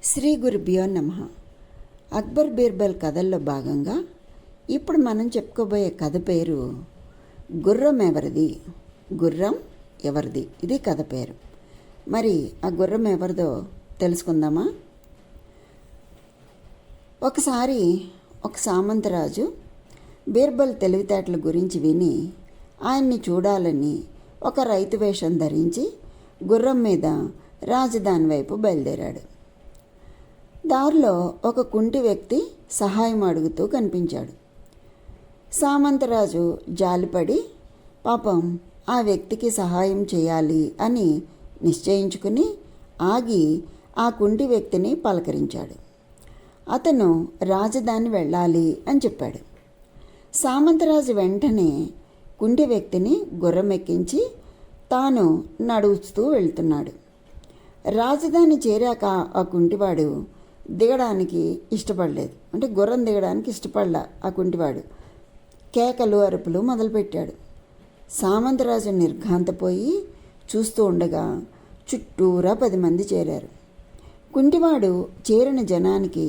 శ్రీ గురుభ్యో నమః. అక్బర్ బీర్బల్ కథల్లో భాగంగా ఇప్పుడు మనం చెప్పుకోబోయే కథ పేరు గుర్రం ఎవరిది. గుర్రం ఎవరిది, ఇది కథ పేరు. మరి ఆ గుర్రం ఎవరిదో తెలుసుకుందామా? ఒకసారి ఒక సామంతరాజు బీర్బల్ తెలివితేటల గురించి విని ఆయన్ని చూడాలని ఒక రైతు వేషం ధరించి గుర్రం మీద రాజధాని వైపు బయలుదేరాడు. దారిలో ఒక కుంటి వ్యక్తి సహాయం అడుగుతూ కనిపించాడు. సామంతరాజు జాలిపడి పాపం ఆ వ్యక్తికి సహాయం చేయాలి అని నిశ్చయించుకుని ఆగి ఆ కుంటి వ్యక్తిని పలకరించాడు. అతను రాజధాని వెళ్ళాలి అని చెప్పాడు. సామంతరాజు వెంటనే కుంటి వ్యక్తిని గుర్రం ఎక్కించి తాను నడుస్తూ వెళ్తున్నాడు. రాజధాని చేరాక ఆ కుంటివాడు దిగడానికి ఇష్టపడలేదు. అంటే గుర్రం దిగడానికి ఇష్టపడలా ఆ కుంటివాడు. కేకలు అరుపులు మొదలుపెట్టాడు. సామంతరాజు నిర్ఘాంతపోయి చూస్తూ ఉండగా చుట్టూరా 10 మంది చేరారు. కుంటివాడు చేరిన జనానికి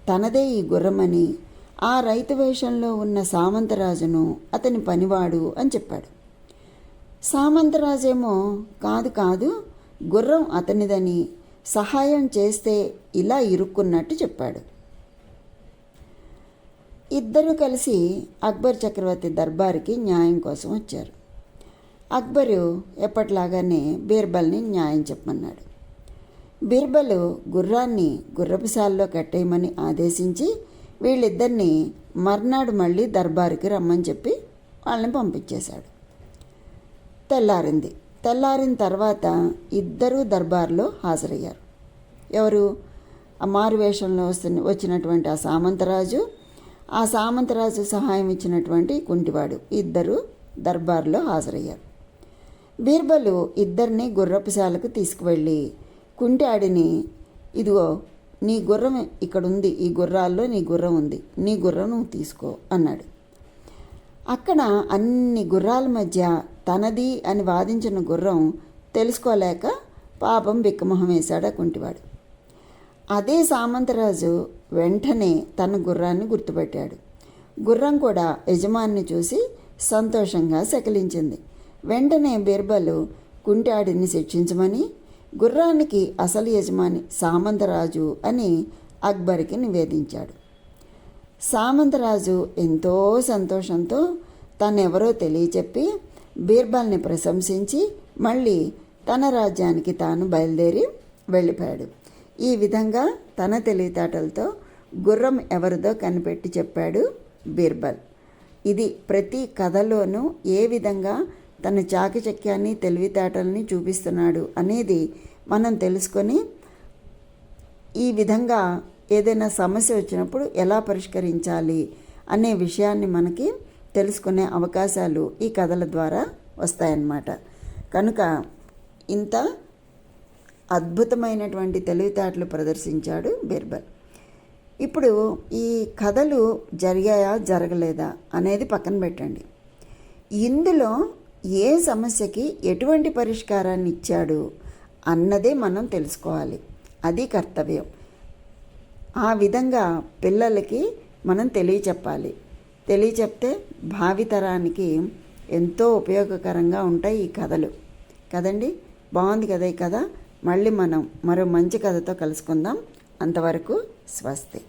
తనదే ఈ గుర్రమని, ఆ రైతు వేషంలో ఉన్న సామంతరాజును అతని పనివాడు అని చెప్పాడు. సామంతరాజేమో కాదు కాదు, గుర్రం అతనిదని, సహాయం చేస్తే ఇలా ఇరుక్కున్నట్టు చెప్పాడు. ఇద్దరూ కలిసి అక్బర్ చక్రవర్తి దర్బారుకి న్యాయం కోసం వచ్చారు. అక్బరు ఎప్పట్లాగానే బీర్బల్ని న్యాయం చెప్పమన్నాడు. బీర్బల్ గుర్రాన్ని గుర్రపుశాలలో కట్టేయమని ఆదేశించి వీళ్ళిద్దరినీ మర్నాడు మళ్ళీ దర్బారుకి రమ్మని చెప్పి వాళ్ళని పంపించేశాడు. తెల్లారిన తర్వాత ఇద్దరూ దర్బార్లో హాజరయ్యారు. ఎవరు? ఆ మారువేషంలో వచ్చినటువంటి ఆ సామంతరాజు సహాయం ఇచ్చినటువంటి కుంటివాడు ఇద్దరు దర్బార్లో హాజరయ్యారు. బీర్బలు ఇద్దరిని గుర్రపుశాలకు తీసుకువెళ్ళి కుంటాడిని, ఇదిగో నీ గుర్రం ఇక్కడుంది, ఈ గుర్రాల్లో నీ గుర్రం ఉంది, నీ గుర్రం నువ్వు తీసుకో అన్నాడు. అక్కడ అన్ని గుర్రాల మధ్య తనది అని వాదించిన గుర్రం తెలుసుకోలేక పాపం బిక్కమొహం వేశాడు ఆ కుంటివాడు. అదే సామంతరాజు వెంటనే తన గుర్రాన్ని గుర్తుపెట్టాడు. గుర్రం కూడా యజమానిని చూసి సంతోషంగా సకిలించింది. వెంటనే బీర్బలు కుంటాడిని శిక్షించమని, గుర్రానికి అసలు యజమాని సామంతరాజు అని అక్బర్కి నివేదించాడు. సామంతరాజు ఎంతో సంతోషంతో తనెవరో తెలియచెప్పి బీర్బల్ని ప్రశంసించి మళ్ళీ తన రాజ్యానికి తాను బయలుదేరి వెళ్ళిపోయాడు. ఈ విధంగా తన తెలివితేటలతో గుర్రం ఎవరిదో కనిపెట్టి చెప్పాడు బీర్బల్. ఇది ప్రతి కథలోనూ ఏ విధంగా తన చాకచక్యాన్ని తెలివితేటల్ని చూపిస్తున్నాడు అనేది మనం తెలుసుకొని ఈ విధంగా ఏదైనా సమస్య వచ్చినప్పుడు ఎలా పరిష్కరించాలి అనే విషయాన్ని మనకి తెలుసుకునే అవకాశాలు ఈ కథల ద్వారా వస్తాయన్నమాట. కనుక ఇంత అద్భుతమైనటువంటి తెలివితేటలు ప్రదర్శించాడు బీర్బల్. ఇప్పుడు ఈ కథలు జరిగాయా జరగలేదా అనేది పక్కన పెట్టండి. ఇందులో ఏ సమస్యకి ఎటువంటి పరిష్కారాన్ని ఇచ్చాడు అన్నదే మనం తెలుసుకోవాలి. అది కర్తవ్యం. ఆ విధంగా పిల్లలకి మనం తెలియచెప్పాలి. తెలియచెప్తే భావితరానికి ఎంతో ఉపయోగకరంగా ఉంటాయి ఈ కథలు కదండి. బాగుంది కదా ఈ కథ. మళ్ళీ మనం మరో మంచి కథతో కలుసుకుందాం. అంతవరకు స్వస్తి.